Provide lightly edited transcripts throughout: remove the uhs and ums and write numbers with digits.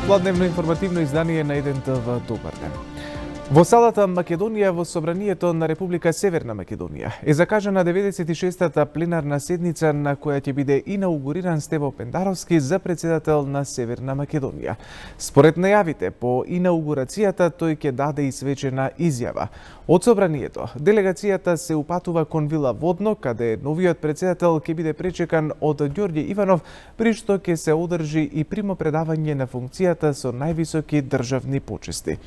Пладневно информативно издание на 1 ТВ. Добар ден. Во салата Македонија во Собранието на Република Северна Македонија е закажана 96-та пленарна седница на која ќе биде инаугуриран Стево Пендаровски за председател на Северна Македонија. Според најавите по инаугурацијата тој ќе даде и свечена изјава. Од Собранието делегацијата се упатува кон Вила Водно, каде новиот председател ќе биде пречекан од Ѓорѓе Иванов, при што ќе се одржи и примопредавање на функцијата со највисоки државни почести.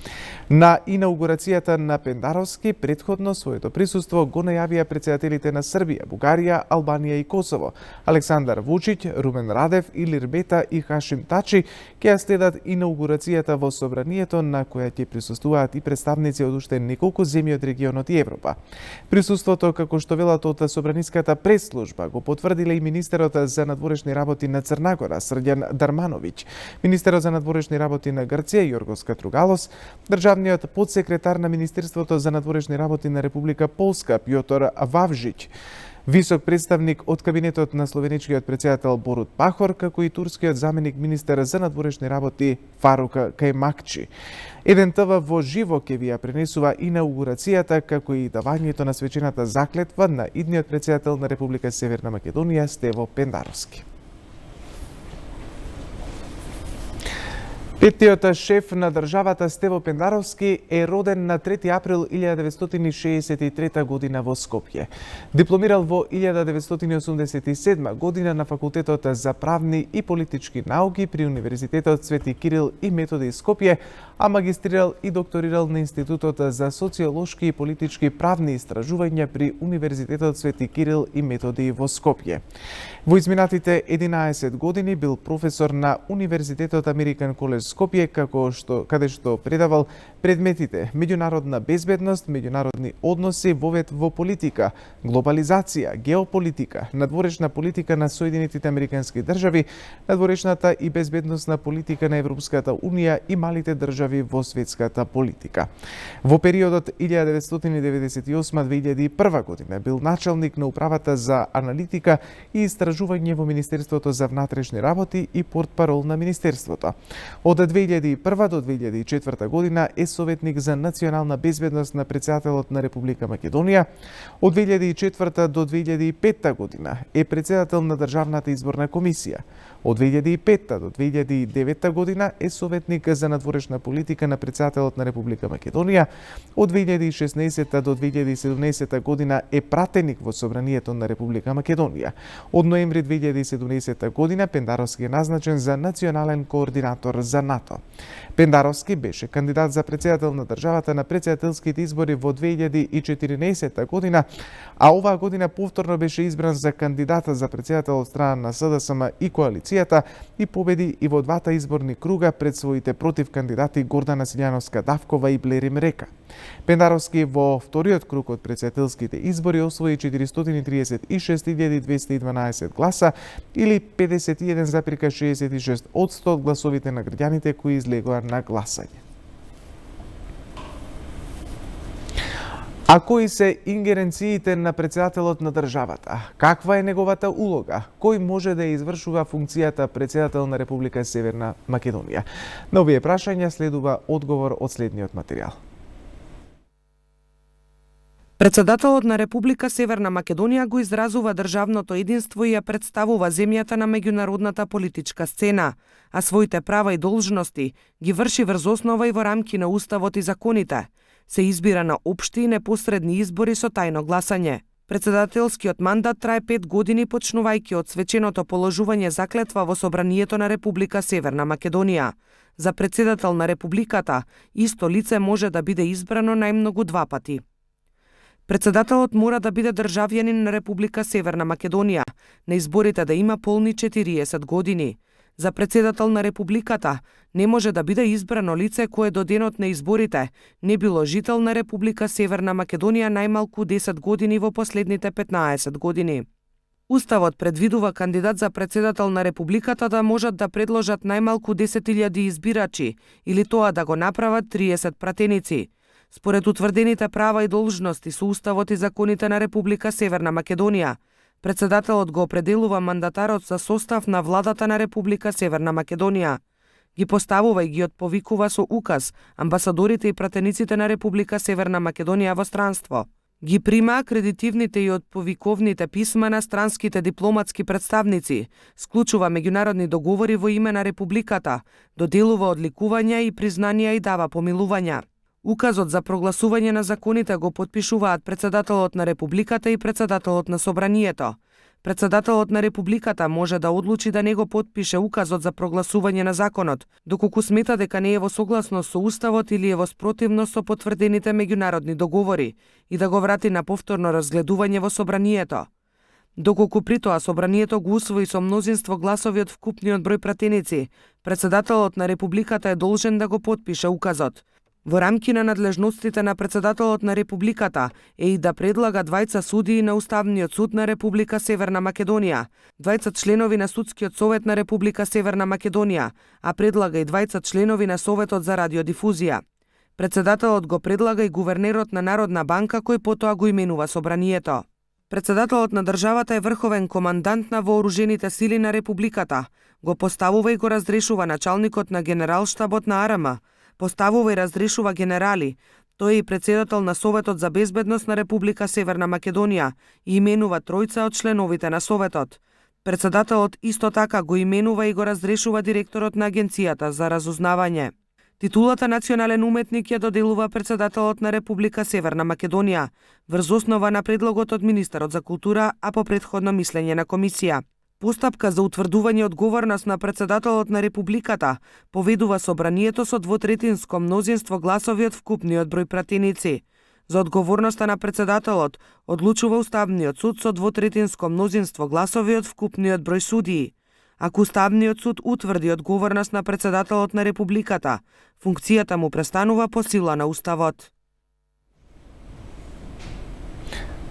На инаугурацијата на Пендаровски претходно своето присуство го најавија председателите на Србија, Бугарија, Албанија и Косово. Александар Вучиќ, Румен Радев, Илир Бета и Хашим Тачи ќе ја следат инаугурацијата во Собранието, на која ќе присуствуваат и представници од уште неколку земји од регионот и Европа. Присуството, како што велат од Собраниската пресслужба, го потврдиле и министерот за надворешни работи на Црна Гора, Срđan Дармановиќ, министерот за надворешни работи на Грција, Јоргос Катругалос, државниот подсекретар на Министерството за надворешни работи на Република Полска, Пјотор Вавжиќ, висок представник од кабинетот на словеничкиот председател Борут Пахор, како и турскиот заменик министер за надворешни работи Фарук Кајмакчи. 1 ТВ во живо ќе ви ја пренесува инаугурацијата, како и давањето на свечената заклетва на идниот председател на Република Северна Македонија Стево Пендаровски. Петтиот шеф на државата Стево Пендаровски е роден на 3 април 1963 година во Скопје. Дипломирал во 1987 година на Факултетот за правни и политички науки при Универзитетот Свети Кирил и Методи Скопје, а магистрирал и докторирал на Институтот за социолошки и политички правни истражувања при Универзитетот Свети Кирил и Методи во Скопје. Во изминатите 11 години бил професор на Универзитетот Американ Колеж Скопје, каде што предавал предметите меѓународна безбедност, меѓународни односи, вовед во политика, глобализација, геополитика, надворешна политика на Соединетите Американски држави, надворешната и безбедносна политика на Европската Унија и малите држави во светската политика. Во периодот 1998-2001 година бил началник на управата за аналитика и истражување во Министерството за внатрешни работи и портпарол на Министерството. Од 2001 до 2004 година е советник за национална безбедност на председателот на Република Македонија. Од 2004 до 2005 година е председател на Државната изборна комисија. Од 2005 до 2009 година е советник за надворешна политика на председателот на Република Македонија. Од 2016 до 2017 година е пратеник во Собранието на Република Македонија. Од ноември 2017 година Пендаровски е назначен за национален координатор за НАТО. Пендаровски беше кандидат за председател на државата на председателските избори во 2014 година, а оваа година повторно беше избран за кандидат за председател од страна на СДСМ и коалицијата и победи и во двата изборни круга пред своите против кандидати Гордана Силјановска-Давкова и Блери Река. Пендаровски во вториот круг од председателските избори освои 436.212 гласа или 51,66% од гласовите на граѓаните кои излегоа на гласање. А кои се ингеренциите на председателот на државата? Каква е неговата улога? Кој може да ја извршува функцијата председател на Република Северна Македонија? На овие прашања следува одговор од следниот материјал. Председателот на Република Северна Македонија го изразува државното единство и ја представува земјата на меѓународната политичка сцена, а своите права и должности ги врши врз основа и во рамки на уставот и законите. Се избира на општи и непосредни избори со тајно гласање. Председателскиот мандат трае 5 години, почнувајќи од свеченото положување заклетва во Собранието на Република Северна Македонија. За председател на Републиката, исто лице може да биде избрано најмногу 2 пати. Председателот мора да биде државјанин на Република Северна Македонија, на изборите да има полни 40 години. За председател на Републиката не може да биде избрано лице кое до денот на изборите не било жител на Република Северна Македонија најмалку 10 години во последните 15 години. Уставот предвидува кандидат за председател на Републиката да можат да предложат најмалку 10.000 избирачи или тоа да го направат 30 пратеници. Според утврдените права и должности со уставот и законите на Република Северна Македонија, председателот го определува мандатарот за состав на владата на Република Северна Македонија. Ги поставува и ги отповикува со указ амбасадорите и пратениците на Република Северна Македонија во странство. Ги прима акредитивните и отповиковните писма на странските дипломатски представници, склучува меѓународни договори во име на Републиката, доделува одликувања и признанија и дава помилувања. Указот за прогласување на законите го потпишуваат председателот на Републиката и председателот на Собранието. Председателот на Републиката може да одлучи да не го потпише указот за прогласување на законот, доколку смета дека не е во согласност со Уставот или е во спротивност со потврдените меѓународни договори и да го врати на повторно разгледување во Собранието. Доколку при тоа Собранието го усвои со мнозинство гласови од вкупниот број пратеници, председателот на Републиката е должен да го потпише указот. Во рамки на надлежностите на председателот на Републиката е и да предлага двајца судии на Уставниот суд на Република Северна Македонија, двајца членови на Судскиот совет на Република Северна Македонија, а предлага и двајца членови на Советот за радиодифузија. Председателот го предлага и гувернерот на Народна банка, кој потоа го именува Собранието. Председателот на државата е врховен командант на вооружените сили на Републиката. Го поставува и го разрешува началникот на Генералштабот на АРМ, поставува и разрешува генерали. Тој е и председател на Советот за безбедност на Република Северна Македонија и именува тројца од членовите на Советот. Председателот исто така го именува и го разрешува директорот на Агенцијата за разузнавање. Титулата национален уметник ја доделува председателот на Република Северна Македонија, врз основа на предлогот од министерот за култура, а по претходно мислење на комисија. Постапка за утврдување одговорност на председателот на Републиката поведува Собранието со двотретинско мнозинство гласови од вкупниот број пратеници. За одговорноста на председателот одлучува Уставниот суд со двотретинско мнозинство гласови од вкупниот број судии. Ако Уставниот суд утврди одговорност на председателот на Републиката, функцијата му престанува по сила на Уставот.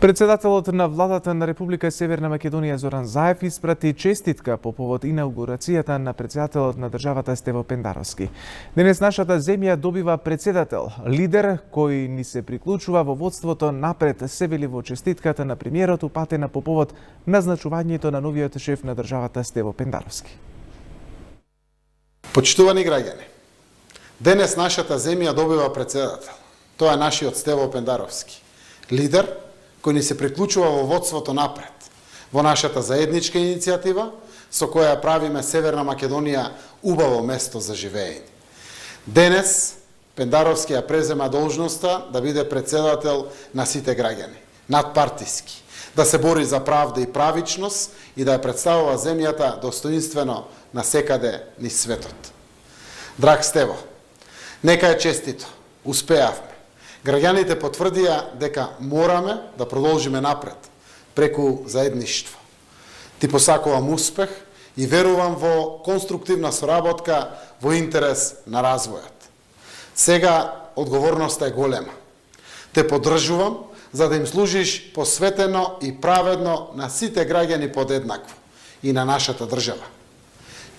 Председателот на владата на Република Северна Македонија Зоран Заев испрати честитка по повод инаугурацијата на председателот на државата Стево Пендаровски. Денес нашата земја добива председател, лидер кој ни се приклучува во водството напред, се вели во честитката на премиерот упатена по повод назначувањето на новиот шеф на државата Стево Пендаровски. Почитувани граѓани, денес нашата земја добива председател. Тоа е нашиот Стево Пендаровски, лидер кој ни се приклучува во водството напред, во нашата заедничка иницијатива, со која правиме Северна Македонија убаво место за живење. Денес Пендаровски ја презема должноста да биде председател на сите граѓани, надпартиски, да се бори за правда и правичност и да ја представува земјата достоинствено на секаде низ светот. Драг Стево, нека е честито, успеавме. Граѓаните потврдија дека мораме да продолжиме напред, преку заедништво. Ти посакувам успех и верувам во конструктивна соработка во интерес на развојот. Сега одговорноста е голема. Те поддржувам за да им служиш посветено и праведно на сите граѓани подеднакво и на нашата држава.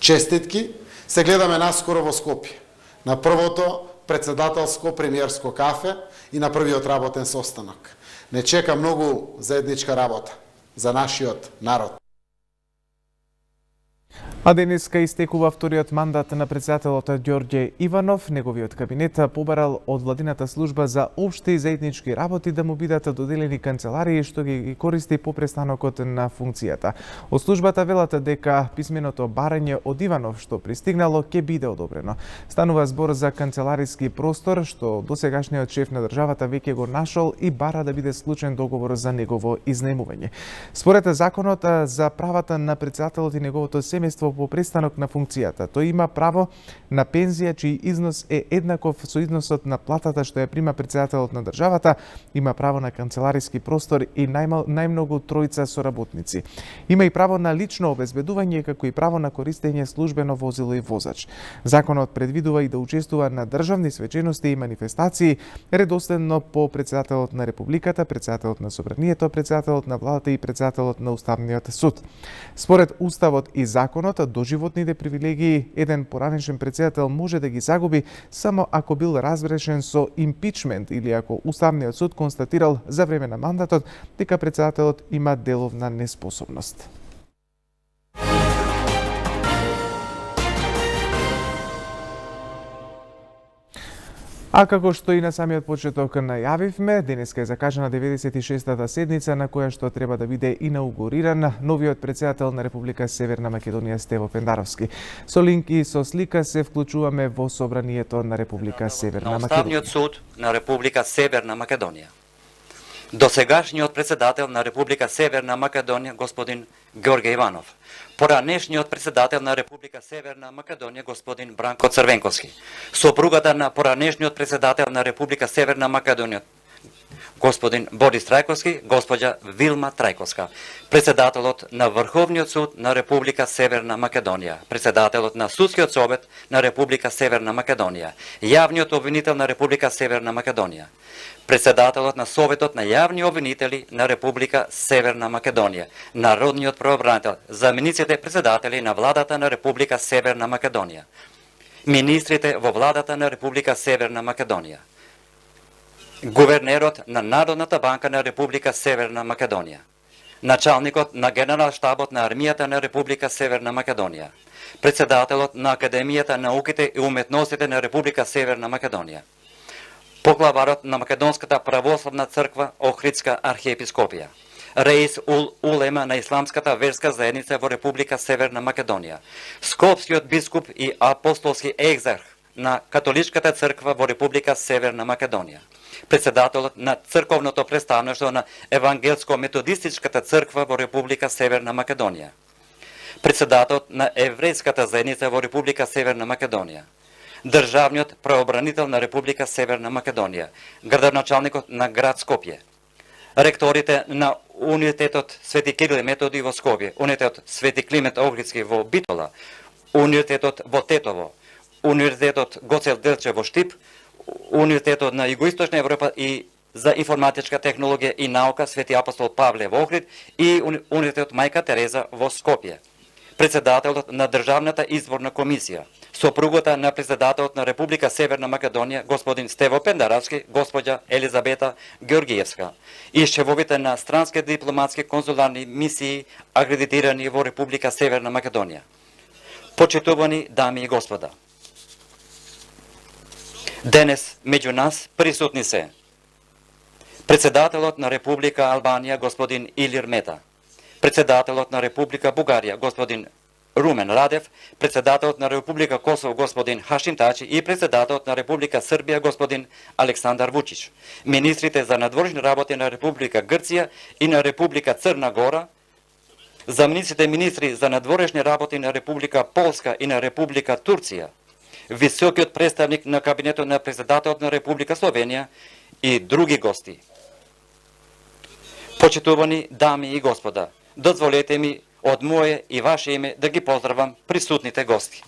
Честитки, се гледаме наскоро во Скопје, на првото председателско премиерско кафе и на првиот работен состанок. Не чека многу заедничка работа за нашиот народ. А денеска истекува вториот мандат на председателот Ѓорѓе Иванов. Неговиот кабинет побарал од владината служба за општи и заеднички работи да му бидат доделени канцеларии што ги користи по престанокот на функцијата. Од службата велат дека писменото барање од Иванов што пристигнало ќе биде одобрено. Станува збор за канцелариски простор што досегашниот шеф на државата веќе го нашол и бара да биде склучен договор за негово изнаемување. Според законот за правата на председателот и неговото семејство по престанок на функцијата, тој има право на пензија чиј износ е еднаков со износот на платата што ја прима председателот на државата, има право на канцелариски простор и најмногу тројца соработници. Има и право на лично обезбедување, како и право на користење службено возило и возач. Законот предвидува и да учествува на државни свечености и манифестации редоследно по председателот на Републиката, председателот на Собранието, председателот на владата и председателот на Уставниот суд. Според Уставот и законот, доживотните привилегии еден поранешен председател може да ги загуби само ако бил разрешен со импичмент или ако Уставниот суд констатирал за време на мандатот дека председателот има деловна неспособност. А како што и на самиот почеток најавивме, денеска е закажана 96-та седница на која што треба да биде инаугуриран новиот претседател на Република Северна Македонија Стево Пендаровски. Со линк и со слика се вклучуваме во собранието на Република Северна Македонија. На Уставниот суд на Република Северна Македонија. Досегашниот претседател на Република Северна Македонија господин Ѓорѓе Иванов, поранешниот претседател на Република Северна Македонија господин Бранко Црвенковски, сопругата на поранешниот претседател на Република Северна Македонија господин Борис Трајковски, госпоѓа Вилма Трајковска, председателот на Врховниот суд на Република Северна Македонија, председателот на Судскиот совет на Република Северна Македонија, јавниот обвинител на Република Северна Македонија, председателот на Советот на јавни обвинители на Република Северна Македонија, народниот правобранител, замениците председатели на владата на Република Северна Македонија, министрите во владата на Република Северна Македонија, гувернерот на Народната банка на Република Северна Македонија, началникот на Генерал-штабот на армијата на Република Северна Македонија, председателот на Академијата науките и уметностите на Република Северна Македонија, поглаварот на Македонската православна црква Охридска архиепископија, Реис улема на Исламската верска заедница во Република Северна Македонија, Скопскиот бискуп и апостолски екзарх на Католичката црква во Република Северна Македонија, председателот на црковното представништво на Евангелско-методистичката црква во Република Северна Македонија, председателот на еврејската заедница во Република Северна Македонија, државниот правобранител на Република Северна Македонија, градоначалникот на град Скопје, ректорите на Универзитетот Свети Кирил и Методи во Скопје, Универзитетот Свети Климент Охридски во Битола, Универзитетот во Тетово, Универзитетот Гоце Делчев во Штип, Универзитетот на Југоисточна Европа и за информатичка технологија и наука Свети апостол Павле во Охрид и Универзитетот Мајка Тереза во Скопје, председателот на Државната изборна комисија, сопругата на председателот на Република Северна Македонија господин Стево Пендаровски, госпоѓа Елизабета Ѓоргиевска и шефовите на странски дипломатски конзуларни мисии акредитирани во Република Северна Македонија. Почитувани дами и господа, денес меѓу нас присутни се председателот на Република Албанија господин Илир Мета, председателот на Република Бугарија господин Румен Радев, председателот на Република Косово господин Хашим Тачи и председателот на Република Србија господин Александар Вучич, министрите за надворешни работи на Република Грција и на Република Црна Гора, замениците министри за надворешни работи на Република Полска и на Република Турција, високиот представник на кабинетот на председателот на Република Словенија и други гости. Почитувани дами и господа, дозволете ми од мое и ваше име да ги поздравам присутните гости.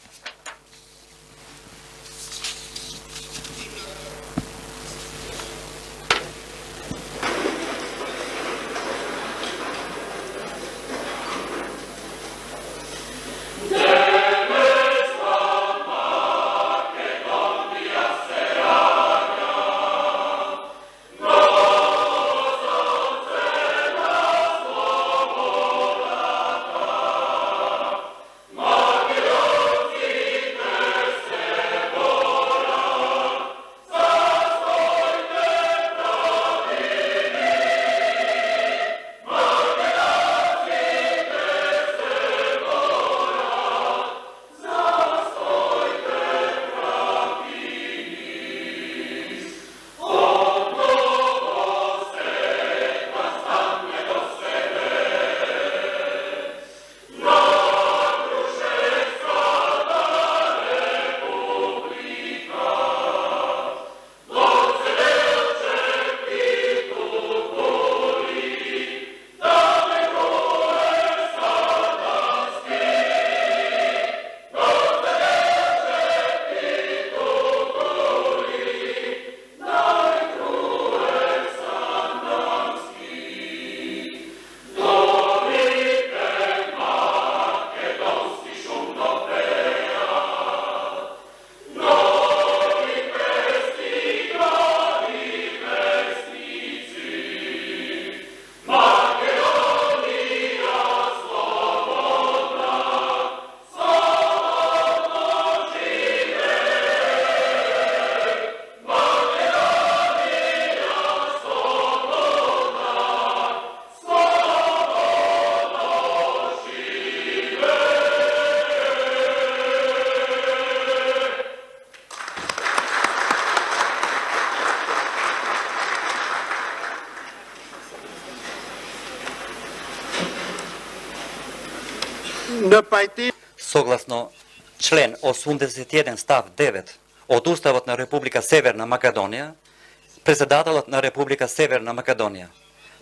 në pajtim Согласно член 81 став 9 од Уставот на Република Северна Македонија, председателот на Република Северна Македонија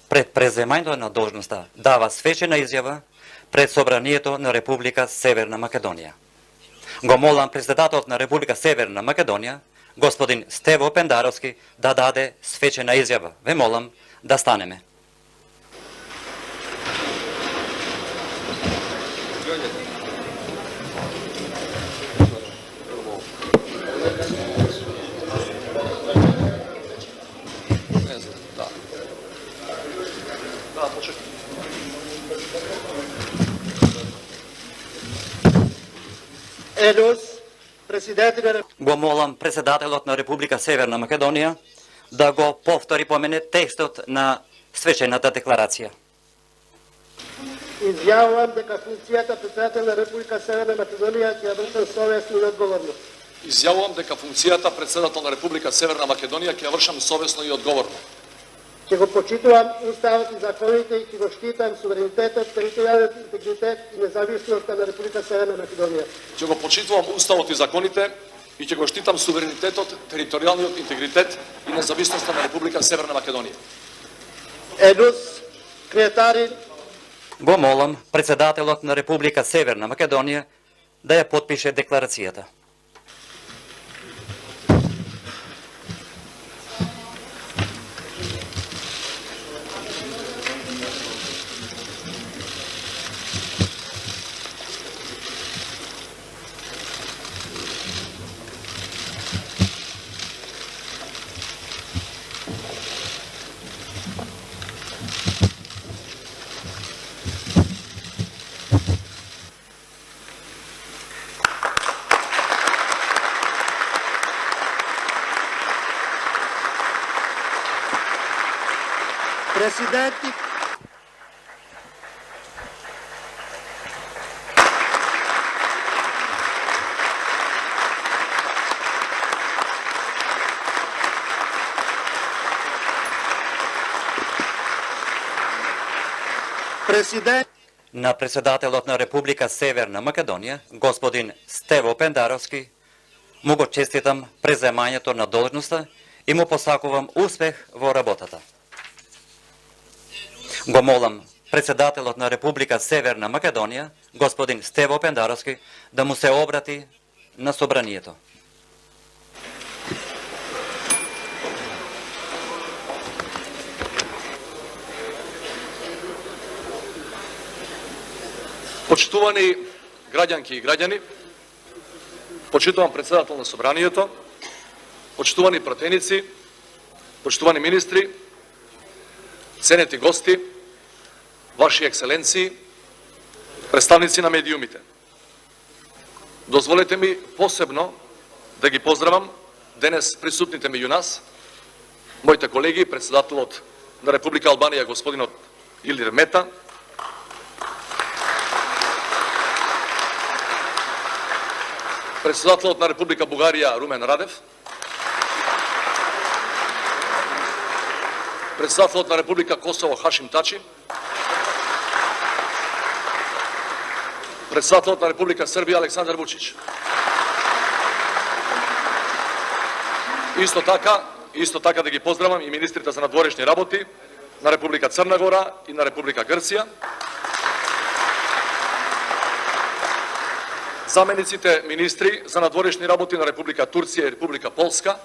пред преземањето на должноста дава свечена изјава пред Собранието на Република Северна Македонија. Го молам председателот на Република Северна Македонија, господин Стево Пендаровски, да даде свечена изјава. Ве молам да станеме. Елус, председателя Го молам председателот на Република Северна Македонија да го повтори по мене текстот на свечената декларација. изјавувам дека функцијата председател на Република Северна Македонија ќе ја вршам совесно и одговорно. Изјавувам дека функцијата председател на Република Северна Македонија ќе ја вршам совесно и одговорно. Ќе го почитувам уставот и законите и ќе го штитам суверенитетот, територијалниот интегритет и независноста на Република Северна Македонија. Ќе го почитувам уставот и законите и ќе го штитам суверенитетот, територијалниот интегритет и независноста на Република Северна Македонија. Елус, креатари, Го молам председателот на Република Северна Македонија да ја потпише декларацијата. президенти, президент, На председателот на Република Северна Македонија, господин Стево Пендаровски, му го честитам преземањето на должноста и му посакувам успех во работата. Го молам председателот на Република Северна Македонија, господин Стево Пендаровски, да му се обрати на собранието. Почитувани граѓанки и граѓани, почитуван председател на собранието, почитувани пратеници, почитувани министри, ценети гости, ваши екселенции, представници на медиумите. Дозволете ми посебно да ги поздравам денес присутните меѓу нас, моите колеги, председателот на Република Албанија, господинот Илир Мета, председателот на Република Бугарија Румен Радев, председателот на Република Косово Хашим Тачи, председателот на Република Србија Александар Вучич. Исто така да ги поздравам и министрите за надворешни работи на Република Црна Гора и на Република Грција, замениците министри за надворешни работи на Република Турција и Република Полска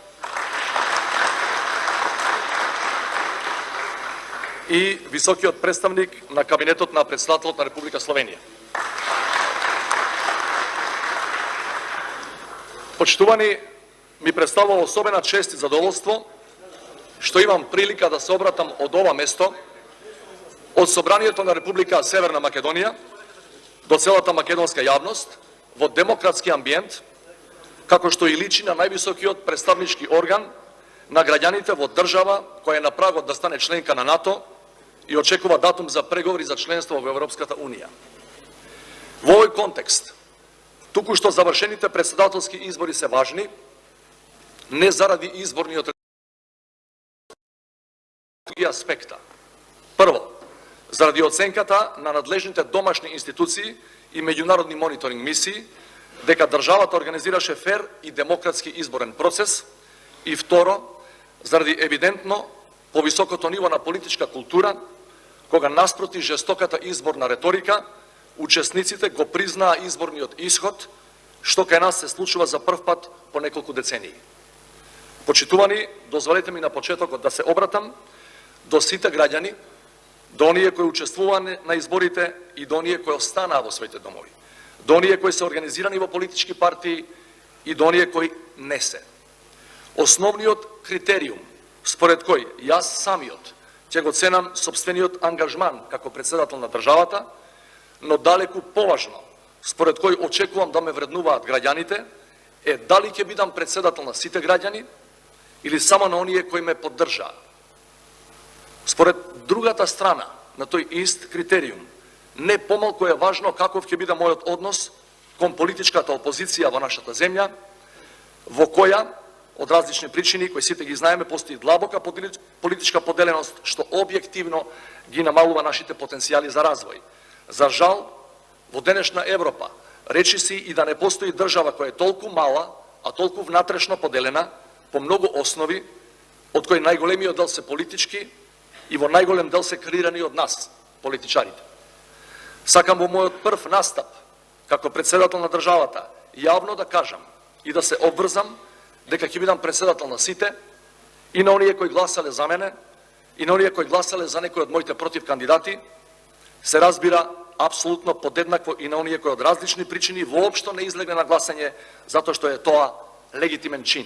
и високиот представник на кабинетот на председателот на Република Словенија. Почитувани, ми представува особена чест и задоволство што имам прилика да се обратам од ова место, од Собранието на Република Северна Македонија до целата македонска јавност, во демократски амбиент, како што и личи на највисокиот представнички орган на граѓаните во држава која е на прагот да стане членка на НАТО и очекува датум за преговори за членство во Европската Унија. Во овој контекст, туку што завршените председателски избори се важни, не заради изборниот аспекта. Прво, заради оценката на надлежните домашни институции и меѓународни мониторинг мисии, дека државата организираше фер и демократски изборен процес, и второ, заради евидентно повисокото ниво на политичка култура, кога наспроти жестоката изборна реторика, учесниците го признаа изборниот исход, што кај нас се случува за прв пат по неколку децении. Почитувани, дозволете ми на почетокот да се обратам до сите граѓани, до оние кои учествуваа на изборите и до оние кои останаа во своите домови, до оние кои се организирани во политички партии и до оние кои не се. Основниот критериум според кој јас самиот ќе го ценам сопствениот ангажман како председател на државата, но далеку поважно, според кој очекувам да ме вреднуваат граѓаните, е дали ќе бидам председател на сите граѓани или само на оние кои ме поддржаа. Според другата страна на тој ист критериум, не помалку е важно каков ќе биде мојот однос кон политичката опозиција во нашата земја, во која, од различни причини, кои сите ги знаеме, постои длабока политичка поделеност, што објективно ги намалува нашите потенцијали за развој. За жал, во денешна Европа, речиси и да не постои држава која е толку мала, а толку внатрешно поделена, по многу основи, од кои најголемиот дел се политички и во најголем дел се креирани од нас, политичарите. Сакам во мојот прв настап, како председател на државата, јавно да кажам и да се обврзам дека ќе бидам председател на сите, и на оние кои гласале за мене, и на оние кои гласале за некои од моите против кандидати, се разбира апсолутно подеднакво и на оние кои од различни причини воопшто не излегле на гласање, затоа што е тоа легитимен чин.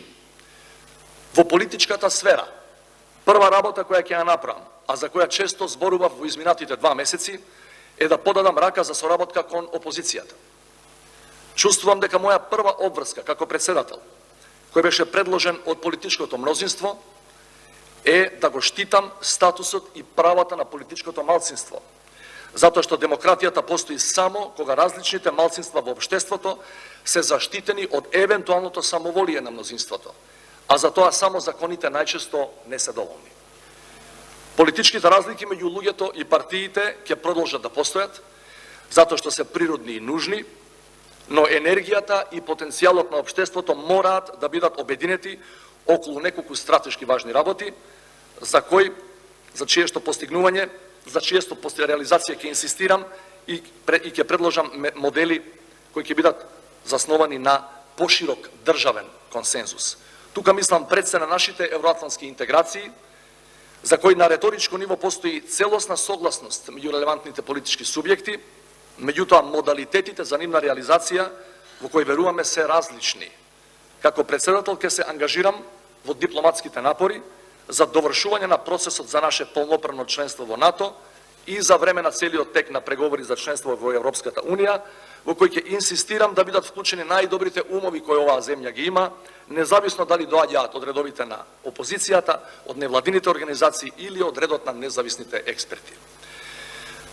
Во политичката сфера, прва работа која ќе ја направам, а за која често зборував во изминатите 2 месеци, е да подадам рака за соработка кон опозицијата. Чувствувам дека моја прва обврска како председател, кој беше предложен од политичкото мнозинство, е да го штитам статусот и правата на политичкото малцинство. Затоа што демократијата постои само кога различните малцинства во општеството се заштитени од евентуалното самоволие на мнозинството, а за тоа само законите најчесто не се доволни. Политичките разлики меѓу луѓето и партиите ќе продолжат да постојат, затоа што се природни и нужни, но енергијата и потенцијалот на општеството мораат да бидат обединети околу неколку стратешки важни работи, за чиешто постигнување, за чиесто реализација ќе инсистирам и ќе предложам модели кои ќе бидат засновани на поширок државен консензус. Тука мислам пред се на нашите евроатлантски интеграции, за кои на реторичко ниво постои целосна согласност меѓу релевантните политички субјекти, меѓутоа модалитетите за нивна реализација во кои веруваме се различни. Како председател ќе се ангажирам во дипломатските напори за довршување на процесот за наше полноправно членство во НАТО и за време на целиот тек на преговори за членство во Европската Унија, во кој ќе инсистирам да бидат вклучени најдобрите умови кои оваа земја ги има, независно дали доаѓаат од редовите на опозицијата, од невладините организации или од редот на независните експерти.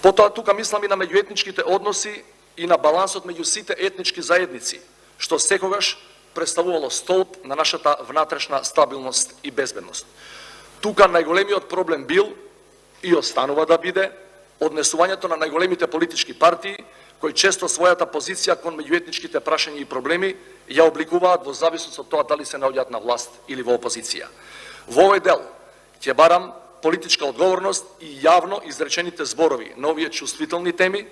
Потоа тука мислам и на меѓуетничките односи и на балансот меѓу сите етнички заедници, што секогаш представувало столб на нашата внатрешна стабилност и безбедност. Тука најголемиот проблем бил и останува да биде однесувањето на најголемите политички партии, кои често својата позиција кон меѓуетничките прашања и проблеми ја обликуваат во зависност од тоа дали се наоѓаат на власт или во опозиција. Во овој дел ќе барам политичка одговорност и јавно изречените зборови на овие чувствителни теми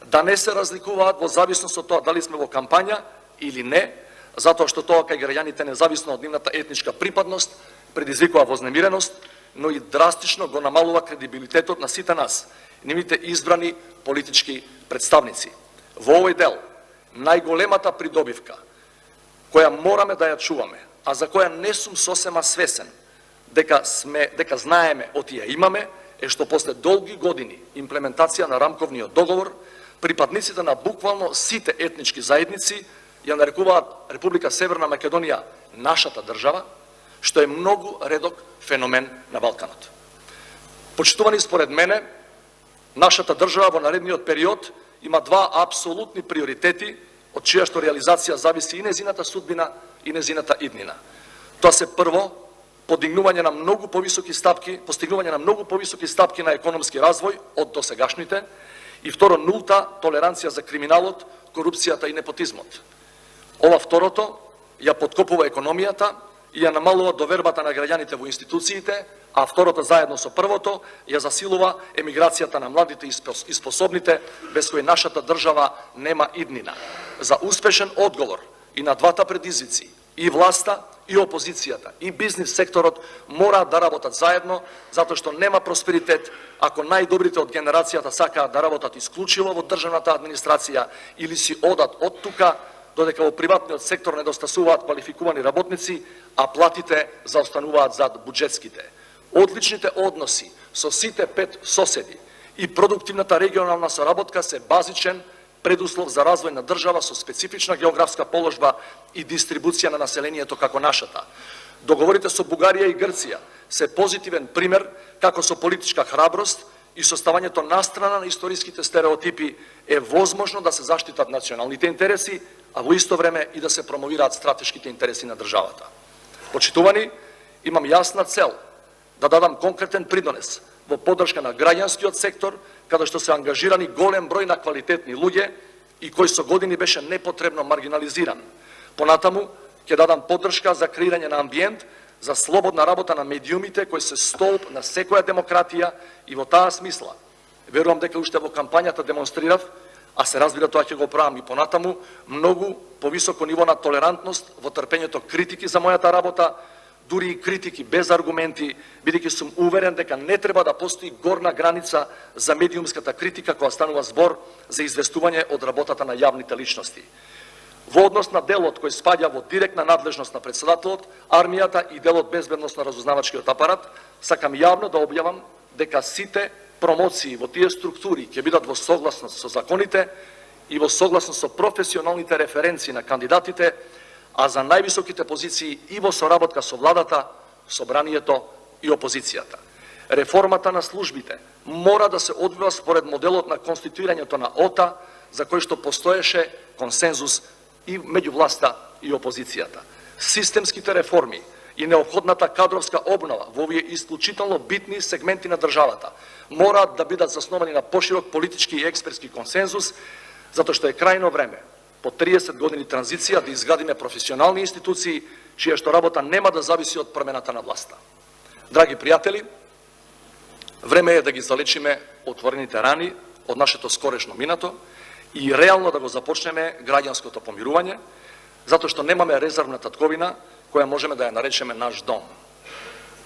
да не се разликуваат во зависност од тоа дали сме во кампања или не, затоа што тоа кај граѓаните независно од нивната етничка припадност предизвикува вознемиреност, но и драстично го намалува кредибилитетот на сите нас, нивните избрани политички представници. Во овој дел, најголемата придобивка, која мораме да ја чуваме, а за која не сум сосема свесен, дека знаеме од ја имаме, е што после долги години имплементација на рамковниот договор, припадниците на буквално сите етнички заедници ја нарекуваат Република Северна Македонија нашата држава, што е многу редок феномен на Балканот. Почитувани, според мене, нашата држава во наредниот период има 2 апсолутни приоритети, од чија што реализација зависи и незината судбина и незината иднина. Тоа се прво, постигнување на многу повисоки стапки на економски развој од досегашните И второ, нулта толеранција за криминалот, корупцијата и непотизмот. Ова второто ја подкопува економијата и ја намалува довербата на граѓаните во институциите, а второто заедно со првото ја засилува емиграцијата на младите и способните, без кои нашата држава нема иднина. За успешен одговор и на двата предизвици, и власта, и опозицијата, и бизнис секторот мораат да работат заедно, затоа што нема просперитет ако најдобрите од генерацијата сакаат да работат исклучиво во државната администрација или си одат од тука, додека во приватниот сектор недостасуваат квалификувани работници, а платите заостануваат зад буџетските. Одличните односи со сите 5 соседи и продуктивната регионална соработка се базичен предуслов за развој на држава со специфична географска положба и дистрибуција на населението како нашата. Договорите со Бугарија и Грција се позитивен пример како со политичка храброст и составањето настрана на историските стереотипи е возможно да се заштитат националните интереси, а во исто време и да се промовираат стратешките интереси на државата. Почитувани, имам јасна цел да дадам конкретен придонес во поддршка на граѓанскиот сектор, каде што се ангажирани голем број на квалитетни луѓе и кој со години беше непотребно маргинализиран. Понатаму, ќе дадам поддршка за креирање на амбиент за слободна работа на медиумите кои се столб на секоја демократија и во таа смисла. Верувам дека уште во кампањата демонстрирав, а се разбира тоа ќе го правам и понатаму, многу повисоко ниво на толерантност во трпењето критики за мојата работа, дури и критики без аргументи, бидејќи сум уверен дека не треба да постои горна граница за медиумската критика кога станува збор за известување од работата на јавните личности. Во однос на делот кој спаѓа во директна надлежност на председателот, армијата и делот безбедносно разузнавачкиот апарат, сакам јавно да објавам дека сите промоции во тие структури ќе бидат во согласност со законите и во согласност со професионалните референции на кандидатите, а за највисоките позиции и во соработка со владата, собранието и опозицијата. Реформата на службите мора да се одвива според моделот на конституирањето на ОТА, за кој што постоеше консензус и меѓу власта и опозицијата. Системските реформи и неопходната кадровска обнова во овие исклучително битни сегменти на државата мораат да бидат засновани на поширок политички и експертски консензус, затоа што е крајно време по 30 години транзиција да изградиме професионални институции чија што работа нема да зависи од промената на власта. Драги пријатели, време е да ги залечиме отворените рани од нашето скорешно минато и реално да го започнеме граѓанското помирување, затоа што немаме резервна татковина која можеме да ја наречеме наш дом.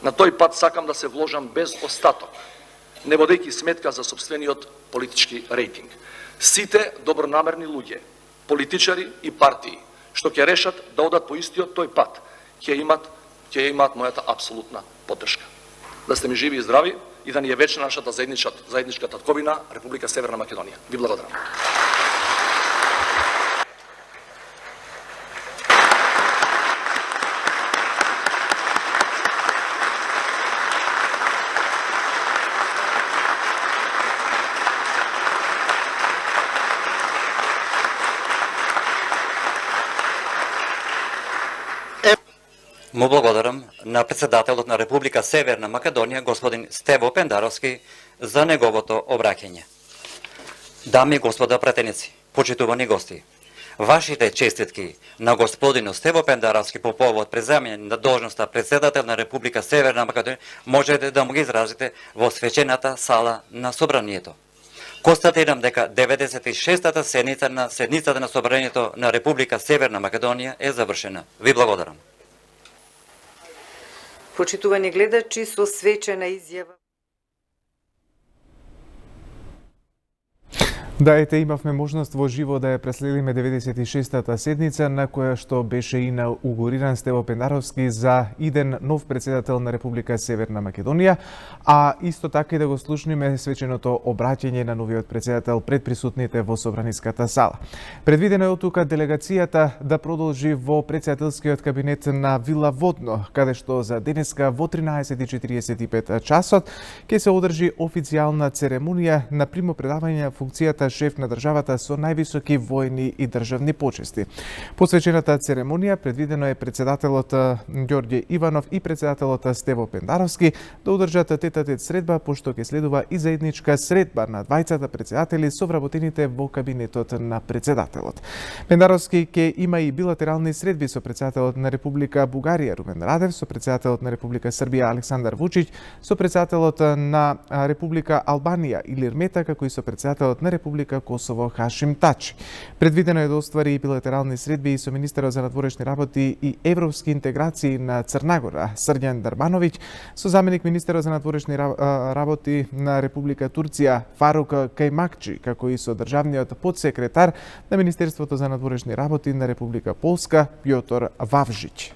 На тој пат сакам да се вложам без остаток, не водејќи сметка за собствениот политички рейтинг. Сите добронамерни луѓе, политичари и партии, што ќе решат да одат по истиот тој пат, ќе имаат мојата апсолутна поддршка. Да сте ми живи и здрави и да ни е вечна нашата заедничка татковина Република Северна Македонија. Ви благодарам. Му благодарам на председателот на Република Северна Македонија, господин Стево Пендаровски, за неговото обраќање. Дами и господа пратеници, почитувани гости, вашите честитки на господину Стево Пендаровски по повод преземање на должноста председател на Република Северна Македонија можете да му ги изразите во свечената сала на собранието. Констатирам дека 96-та седницата на собранието на Република Северна Македонија е завршена. Ви благодарам. Почитувани гледачи, со свечена изјава. Да, ете, имавме можност во живо да ја преследиме 96-та седница на која што беше инаугуриран Стево Пендаровски за иден нов председател на Република Северна Македонија, а исто така и да го слушниме свеченото обраќање на новиот председател пред присутните во собраниската сала. Предвидено е оттука делегацијата да продолжи во председателскиот кабинет на Вила Водно, каде што за денеска во 13:45 часот ќе се одржи официјална церемонија на примопредавање на функцијата шеф на државата со највисоки војни и државни почести. Посвечената церемонија предвидено е председателот Ѓорѓе Иванов и председателот Стево Пендаровски да одржат тет-а-тет средба, пошто ќе следува и заедничка средба на двајцата председатели со вработените во кабинетот на председателот. Пендаровски ќе има и билатерални средби со председателот на Република Бугарија Румен Радев, со председателот на Република Србија Александар Вучиќ, со председателот на Република Албанија Илир Мета, како и со председателот на Република Косово Хашим Тачи. Предвидено е да оствари и билатерални средби и со министерот за надворешни работи и европски интеграции на Црна Гора Срđan Дарбановиќ, со заменик министерот за надворешни работи на Република Турција Фарук Кајмакчи, како и со државниот подсекретар на Министерството за надворешни работи на Република Полска Пјотор Вавжиќ.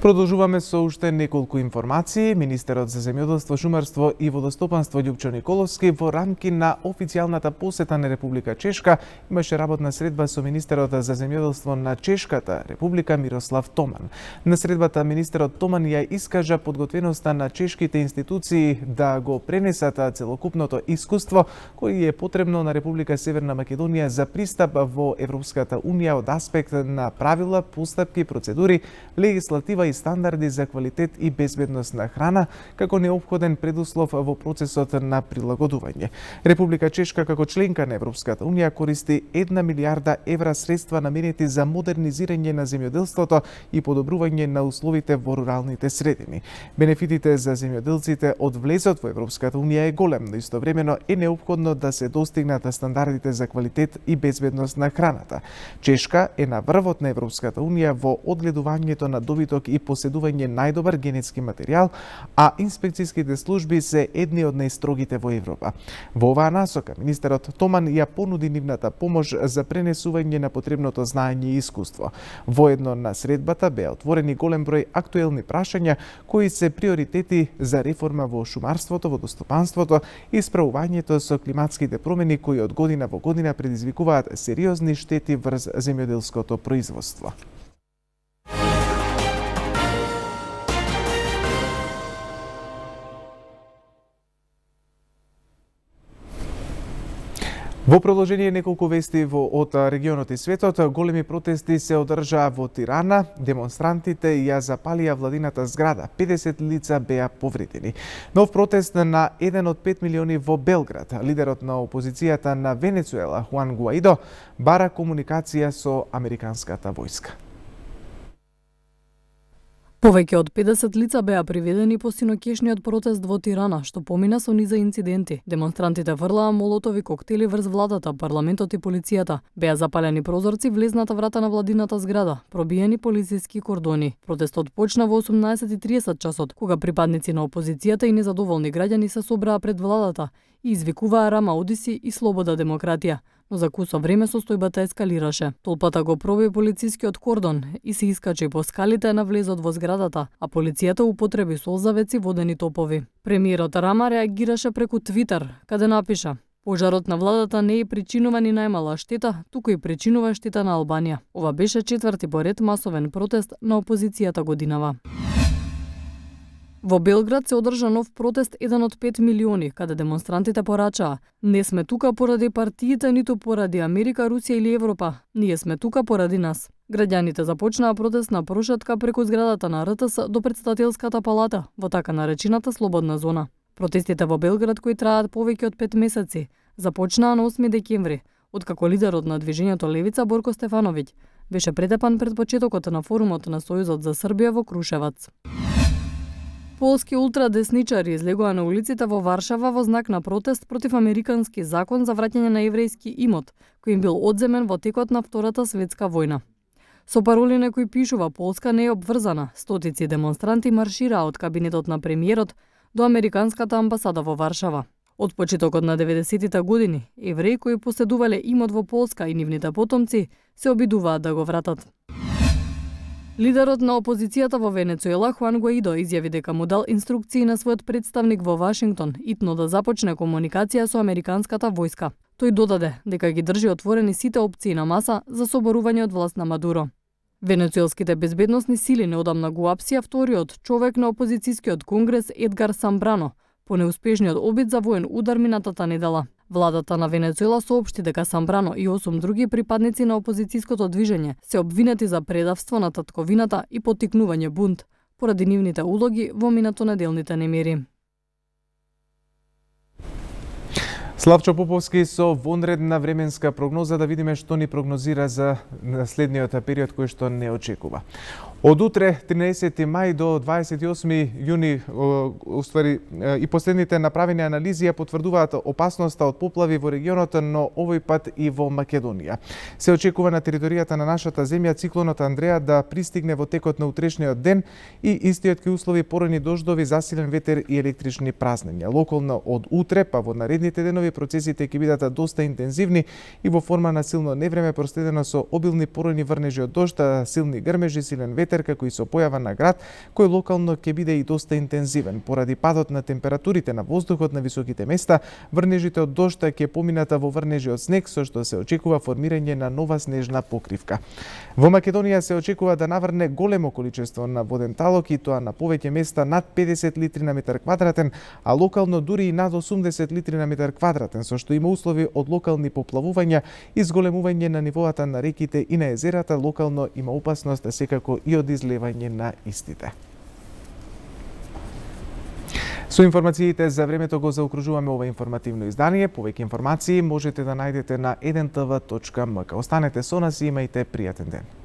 Продолжуваме со уште неколку информации. Министерот за земјоделство, шумарство и водостопанство Љупчо Николовски во рамки на официјалната посета на Република Чешка имаше работна средба со министерот за земјоделство на Чешката Република Мирослав Томан. На средбата министерот Томан ја искажа подготвеноста на чешките институции да го пренесат целокупното искуство кој е потребно на Република Северна Македонија за пристап во Европската унија од аспект на правила, постапки, процедури, легислатива и стандарди за квалитет и безбедност на храна како неопходен предуслов во процесот на прилагодување. Република Чешка како членка на Европската унија користи 1 милијарда евра средства наменети за модернизирање на земјоделството и подобрување на условите во руралните средини. Бенефитите за земјоделците од влезот во Европската унија е голем, но истовремено е неопходно да се достигнат стандардите за квалитет и безбедност на храната. Чешка е на врвот на Европската унија во одгледувањето на добиток и поседување најдобар генетски материјал, а инспекцијските служби се едни од најстрогите во Европа. Во оваа насока, министерот Томан ја понуди нивната помош за пренесување на потребното знаење и искуство. Воедно на средбата беа отворени голем број актуелни прашања кои се приоритети за реформа во шумарството, водостопанството и справувањето со климатските промени кои од година во година предизвикуваат сериозни штети врз земјоделското производство. Во продолжение неколку вести од регионот и светот, големи протести се одржаа во Тирана, демонстрантите ја запалија владината зграда, 50 лица беа повредени. Нов протест на 1 од 5 милиони во Белград. Лидерот на опозицијата на Венецуела, Хуан Гуаидо, бара комуникација со американската војска. Повеќе од 50 лица беа приведени по синоќешниот протест во Тирана, што помина со низа инциденти. Демонстрантите врлаа молотови коктели врз владата, парламентот и полицијата. Беа запалени прозорци влезната врата на владината зграда, пробиени полициски кордони. Протестот почна во 18:30 часот, кога припадници на опозицијата и незадоволни граѓани се собраа пред владата и извикуваа Рама Одиси и Слобода демократија. Но за кусо време состојбата ескалираше. Толпата го проби полицискиот кордон и се искачи по скалите на влезот во зградата, а полицијата употреби солзавеци водени топови. Премиерот Рама реагираше преку Твитер, каде напиша: "Пожарот на владата не е причинува ни најмала штета, туку и причинува штета на Албанија." Ова беше четврти поред масовен протест на опозицијата годинава. Во Белград се одржа нов протест 1 од 5 милиони, каде демонстрантите порачаа: "Не сме тука поради партиите, ниту поради Америка, Русија или Европа. Ние сме тука поради нас." Граѓаните започнаа протест на прошетка преку зградата на РТС до Претставителската палата, во така наречената слободна зона. Протестите во Белград, кои траат повеќе од 5 месеци, започнаа на 8 декември, откако лидерот на движењето Левица Борко Стефановиќ беше претепан пред почетокот на форумот на Сојузот за Србија во Крушевац. Полски ултрадесничари излегоа на улиците во Варшава во знак на протест против американски закон за враќање на еврејски имот, кој им бил одземен во текот на Втората светска војна. Со пароли на кои пишува "Полска не е обврзана", стотици демонстранти маршираа од кабинетот на премиерот до американската амбасада во Варшава. Од почетокот на 90-тите години, евреи кои поседувале имот во Полска и нивните потомци се обидуваат да го вратат. Лидерот на опозицијата во Венецуела, Хуан Гуаидо, изјави дека му дал инструкции на својот представник во Вашингтон итно да започне комуникација со американската војска. Тој додаде дека ги држи отворени сите опции на маса за соборување од власт на Мадуро. Венецуелските безбедносни сили неодамна го апсија вториот човек на опозицијскиот конгрес Едгар Самбрано по неуспешниот обид за воен удар минатата недела. Владата на Венецуела соопшти дека Самбрано и 8 други припадници на опозицијското движење се обвинети за предавство на татковината и поттикнување бунт поради нивните улоги во минатонеделните немири. Славчо Поповски со вонредна временска прогноза, да видиме што ни прогнозира за следниот период кој што не очекува. Од утре 13 мај до 28 јуни уствари и последните направени анализи ја потврдуваат опасноста од поплави во регионот, но овој пат и во Македонија. Се очекува на територијата на нашата земја циклонот Андреа да пристигне во текот на утрешниот ден и истиот ќе услови порани дождови, засилен ветер и електрични празнења. Локално од утре па во наредните денови процесите ќе бидат доста интензивни и во форма на силно невреме проследено со обилни порани врнежи од дожд, силни грмежи, силен ветер, како и со појава на град, кој локално ќе биде и доста интензивен. Поради падот на температурите на воздухот на високите места, врнежите од дожд ќе помината во врнежи од снег, со што се очекува формирање на нова снежна покривка. Во Македонија се очекува да наврне големо количество на воден талок и тоа на повеќе места над 50 литри на метар квадратен, а локално дури и над 80 литри на метар квадратен, со што има услови од локални поплавувања и зголемување на нивоата на реките и на езерата. Локално има опасност секако и од излевање на истите. Со информациите за времето го заокружуваме ова информативно издание. Повеќе информации можете да најдете на 1tv.mk. Останете со нас и имајте пријатен ден.